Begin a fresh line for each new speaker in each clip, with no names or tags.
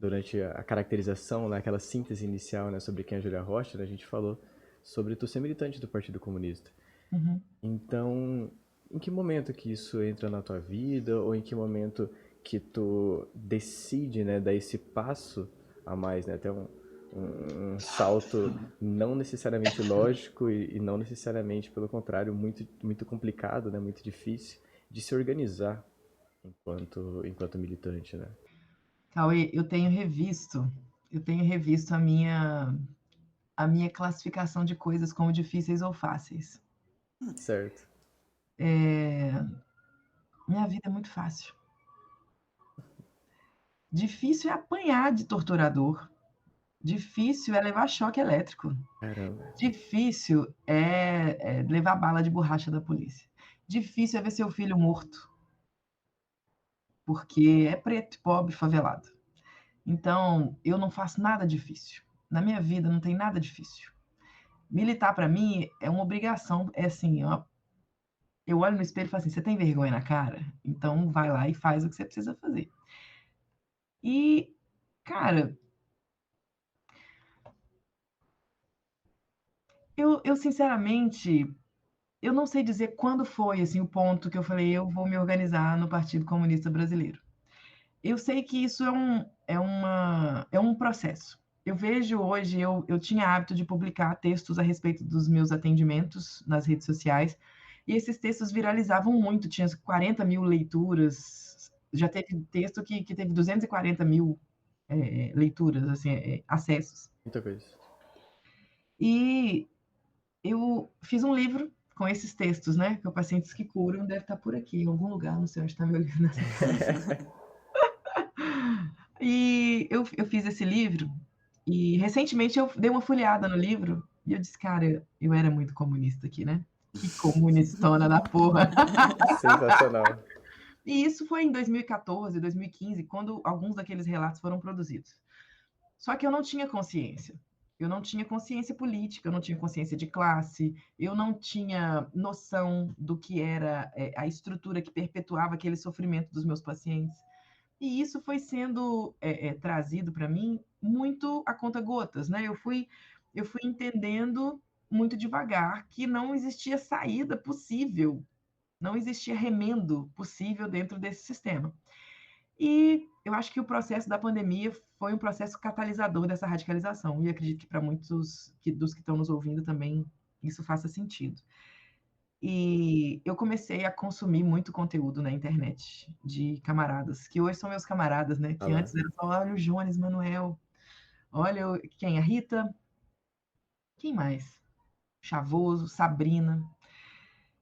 durante a caracterização, né, aquela síntese inicial, né, sobre quem é Júlia Rocha, né, a gente falou sobre tu ser militante do Partido Comunista.
Uhum.
Então, em que momento que isso entra na tua vida, ou em que momento que tu decide, né, dar esse passo a mais, né, até um salto não necessariamente lógico e não necessariamente, pelo contrário, muito complicado, né, muito difícil de se organizar enquanto militante, né?
Cauê, eu tenho revisto a minha classificação de coisas como difíceis ou fáceis.
Certo.
Minha vida é muito fácil. Difícil é apanhar de torturador. Difícil é levar choque elétrico.
Caramba.
Difícil é levar bala de borracha da polícia. Difícil é ver seu filho morto, porque é preto, pobre, favelado. Então, eu não faço nada difícil. Na minha vida não tem nada difícil. Militar para mim é uma obrigação, é assim, eu olho no espelho e falo assim, você tem vergonha na cara? Então vai lá e faz o que você precisa fazer. E, cara, eu sinceramente, eu não sei dizer quando foi assim o ponto que eu falei, eu vou me organizar no Partido Comunista Brasileiro. Eu sei que isso é um processo. Eu vejo hoje, eu tinha hábito de publicar textos a respeito dos meus atendimentos nas redes sociais, e esses textos viralizavam muito, tinha 40 mil leituras, já teve texto que teve 240 mil leituras, assim, acessos.
Muita coisa.
E eu fiz um livro com esses textos, né? Que o Pacientes que Curam deve estar por aqui, em algum lugar, não sei onde está me olhando nessa gravação. E eu fiz esse livro, e recentemente eu dei uma folheada no livro, e eu disse, cara, eu era muito comunista aqui, né? Que comunistona da porra.
Sensacional.
E isso foi em 2014, 2015, quando alguns daqueles relatos foram produzidos. Só que eu não tinha consciência. Eu não tinha consciência política, eu não tinha consciência de classe, eu não tinha noção do que era a estrutura que perpetuava aquele sofrimento dos meus pacientes. E isso foi sendo trazido para mim muito a conta gotas, né? Eu fui entendendo muito devagar que não existia saída possível, não existia remendo possível dentro desse sistema. E eu acho que o processo da pandemia foi um processo catalisador dessa radicalização, e acredito que para muitos dos que estão nos ouvindo também isso faça sentido. E eu comecei a consumir muito conteúdo na internet de camaradas, que hoje são meus camaradas, né?
Ah
Que
lá.
antes era só, olha o Jones Manuel, olha quem? A Rita, quem mais? Chavoso, Sabrina.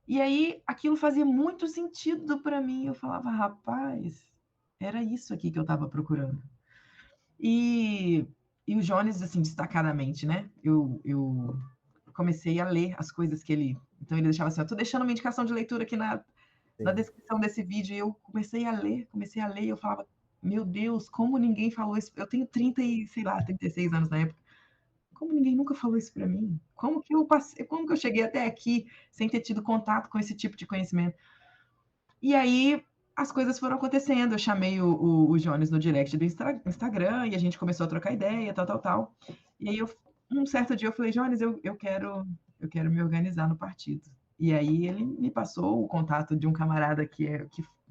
E aí aquilo fazia muito sentido para mim. Eu falava, rapaz, era isso aqui que eu estava procurando. E, e o Jones, assim, destacadamente, né? Eu comecei a ler as coisas que ele. Então ele deixava assim, eu tô deixando uma indicação de leitura aqui na
Sim.
descrição desse vídeo, e eu comecei a ler, e eu falava, meu Deus, como ninguém falou isso? Eu tenho 30 e, sei lá, 36 anos na época. Como ninguém nunca falou isso para mim? Como que eu cheguei até aqui sem ter tido contato com esse tipo de conhecimento? E aí as coisas foram acontecendo. Eu chamei o Jones no direct do Instagram e a gente começou a trocar ideia, tal, tal, tal. E aí um certo dia eu falei, Jones, eu quero me organizar no partido. E aí ele me passou o contato de um camarada que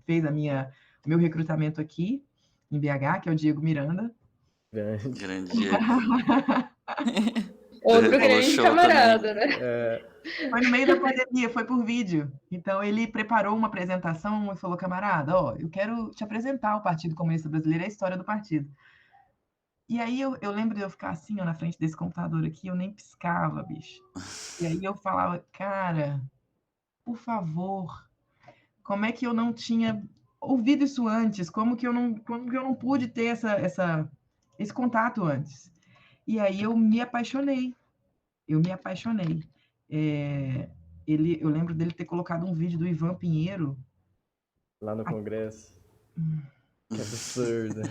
fez o meu recrutamento aqui em BH, que é o Diego Miranda.
Grande.
Grande Diego. Do
Outro
Rebolou
grande
Show também.
camarada, né?
Foi no meio da pandemia, foi por vídeo. Então ele preparou uma apresentação e falou, camarada, ó, eu quero te apresentar o Partido Comunista Brasileiro, a história do partido. E aí eu lembro de eu ficar assim, ó, na frente desse computador aqui, eu nem piscava, bicho. E aí eu falava, cara, por favor, como é que eu não tinha ouvido isso antes? Como que eu não pude ter esse contato antes? E aí eu me apaixonei. Eu me apaixonei. É, eu lembro dele ter colocado um vídeo do Ivan Pinheiro.
Lá no Congresso. Que absurdo.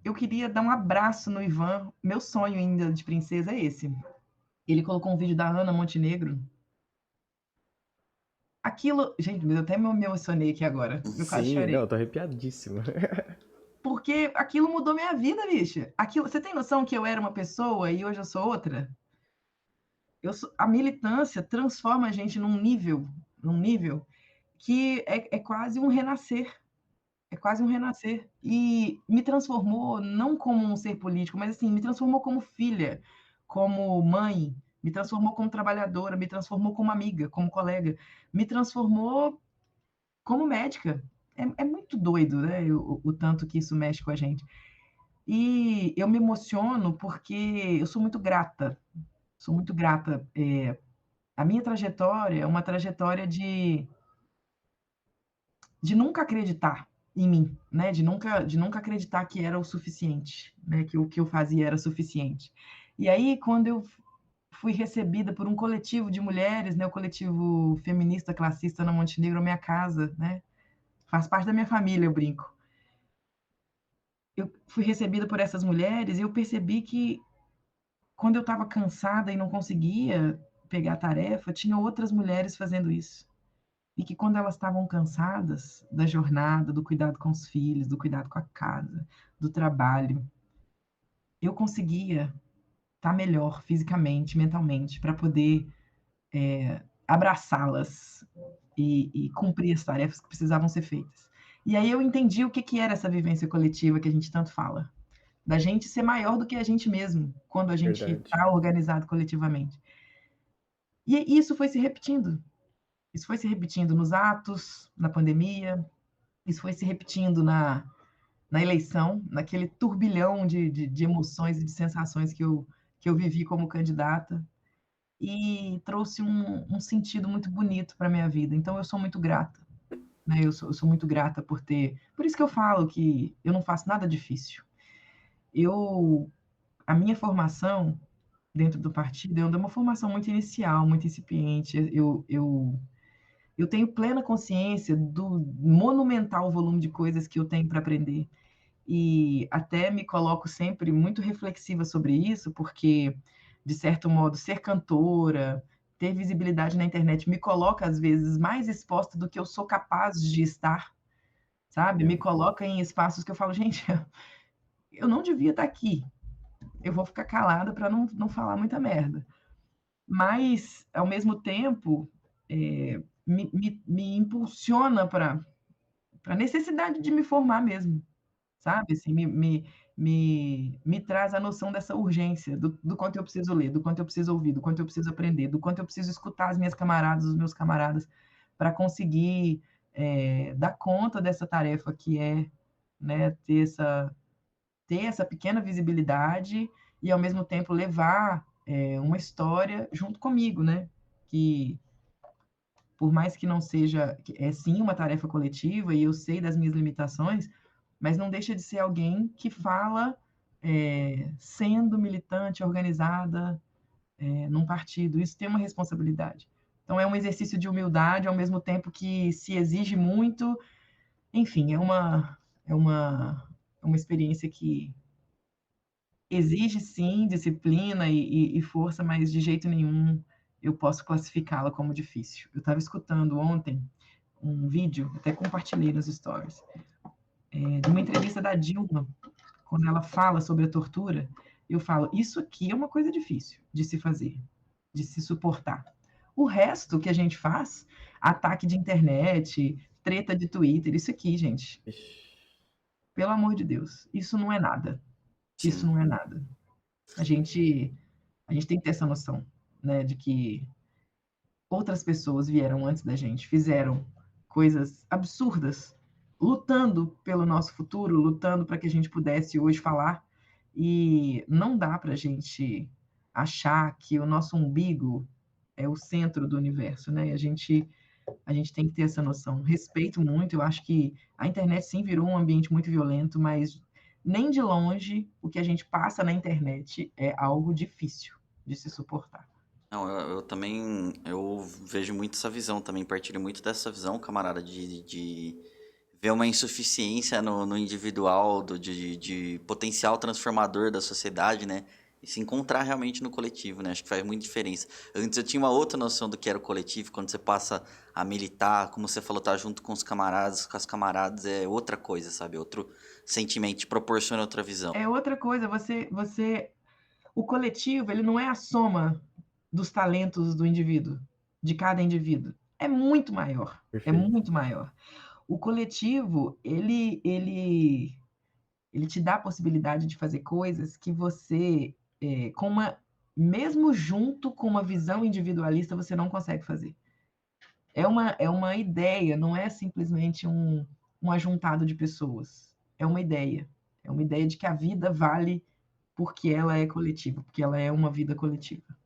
Eu queria dar um abraço no Ivan. Meu sonho ainda de princesa é esse. Ele colocou um vídeo da Ana Montenegro. aquilo, gente, mas eu até me emocionei aqui agora, eu quase
Sim, não,
chorei.
eu tô arrepiadíssimo.
Porque aquilo mudou minha vida, bicha. Aquilo, você tem noção que eu era uma pessoa e hoje eu sou outra? A militância transforma a gente num nível que é quase um renascer. É quase um renascer. E me transformou não como um ser político, mas assim, me transformou como filha, como mãe, me transformou como trabalhadora, me transformou como amiga, como colega, me transformou como médica. É muito doido, né? O tanto que isso mexe com a gente. E eu me emociono porque eu sou muito grata. Sou muito grata. A minha trajetória é uma trajetória de nunca acreditar em mim, né? De nunca acreditar que era o suficiente, né? Que o que eu fazia era suficiente. E aí, quando eu fui recebida por um coletivo de mulheres, né? O coletivo feminista classista na Montenegro, minha casa, né? Faz parte da minha família, eu brinco. Eu fui recebida por essas mulheres e eu percebi que quando eu estava cansada e não conseguia pegar a tarefa, tinha outras mulheres fazendo isso. E que quando elas estavam cansadas da jornada, do cuidado com os filhos, do cuidado com a casa, do trabalho, eu conseguia estar melhor fisicamente, mentalmente, para poder abraçá-las e cumprir as tarefas que precisavam ser feitas. E aí eu entendi o que, que era essa vivência coletiva que a gente tanto fala. Da gente ser maior do que a gente mesmo, quando a gente
Verdade.
está organizado coletivamente. E isso foi se repetindo. Isso foi se repetindo nos atos, na pandemia, isso foi se repetindo na eleição, naquele turbilhão de emoções e de sensações que eu vivi como candidata, e trouxe um sentido muito bonito para a minha vida. Então, eu sou muito grata, né? Eu sou muito grata por ter. Por isso que eu falo que eu não faço nada difícil. A minha formação dentro do partido é uma formação muito inicial, muito incipiente. Eu tenho plena consciência do monumental volume de coisas que eu tenho para aprender. E até me coloco sempre muito reflexiva sobre isso, porque, de certo modo, ser cantora, ter visibilidade na internet, me coloca, às vezes, mais exposta do que eu sou capaz de estar, sabe? Me
Entendo.
coloca em espaços que eu falo, gente, eu não devia estar aqui. Eu vou ficar calada para não falar muita merda. Mas, ao mesmo tempo, me impulsiona para a necessidade de me formar mesmo, sabe? Assim, me traz a noção dessa urgência, do quanto eu preciso ler, do quanto eu preciso ouvir, do quanto eu preciso aprender, do quanto eu preciso escutar as minhas camaradas, os meus camaradas, para conseguir dar conta dessa tarefa que é, né, ter essa pequena visibilidade e, ao mesmo tempo, levar uma história junto comigo, né? Que, por mais que não seja, é sim uma tarefa coletiva e eu sei das minhas limitações, mas não deixa de ser alguém que fala sendo militante, organizada num partido. Isso tem uma responsabilidade. Então, é um exercício de humildade, ao mesmo tempo que se exige muito. Enfim, é uma experiência que exige, sim, disciplina e força, mas de jeito nenhum eu posso classificá-la como difícil. Eu estava escutando ontem um vídeo, até compartilhei nos stories, de uma entrevista da Dilma, quando ela fala sobre a tortura. Eu falo, isso aqui é uma coisa difícil de se fazer, de se suportar. O resto que a gente faz, ataque de internet, treta de Twitter, isso aqui, gente,
Ixi,
pelo amor de Deus, isso não é nada. Isso
Sim.
não é nada. A gente, a gente tem que ter essa noção, né, de que outras pessoas vieram antes da gente, fizeram coisas absurdas, lutando pelo nosso futuro, lutando para que a gente pudesse hoje falar. E não dá para a gente achar que o nosso umbigo é o centro do universo, né? A gente tem que ter essa noção. Respeito muito, eu acho que a internet sim virou um ambiente muito violento, mas nem de longe o que a gente passa na internet é algo difícil de se suportar.
Não, eu também eu vejo muito essa visão também, partilho muito dessa visão, camarada, de ver uma insuficiência no individual, de potencial transformador da sociedade, né? E se encontrar realmente no coletivo, né? Acho que faz muita diferença. Antes eu tinha uma outra noção do que era o coletivo, quando você passa a militar, como você falou, tá junto com os camaradas, com as camaradas, é outra coisa, sabe? Outro sentimento, te proporciona outra visão.
É outra coisa, o coletivo, ele não é a soma dos talentos do indivíduo, de cada indivíduo. É muito maior, é
Perfeito.
muito maior. O coletivo, ele te dá a possibilidade de fazer coisas que você, mesmo junto com uma visão individualista, você não consegue fazer. É uma ideia, não é simplesmente um ajuntado de pessoas. É uma ideia. É uma ideia de que a vida vale porque ela é coletiva, porque ela é uma vida coletiva.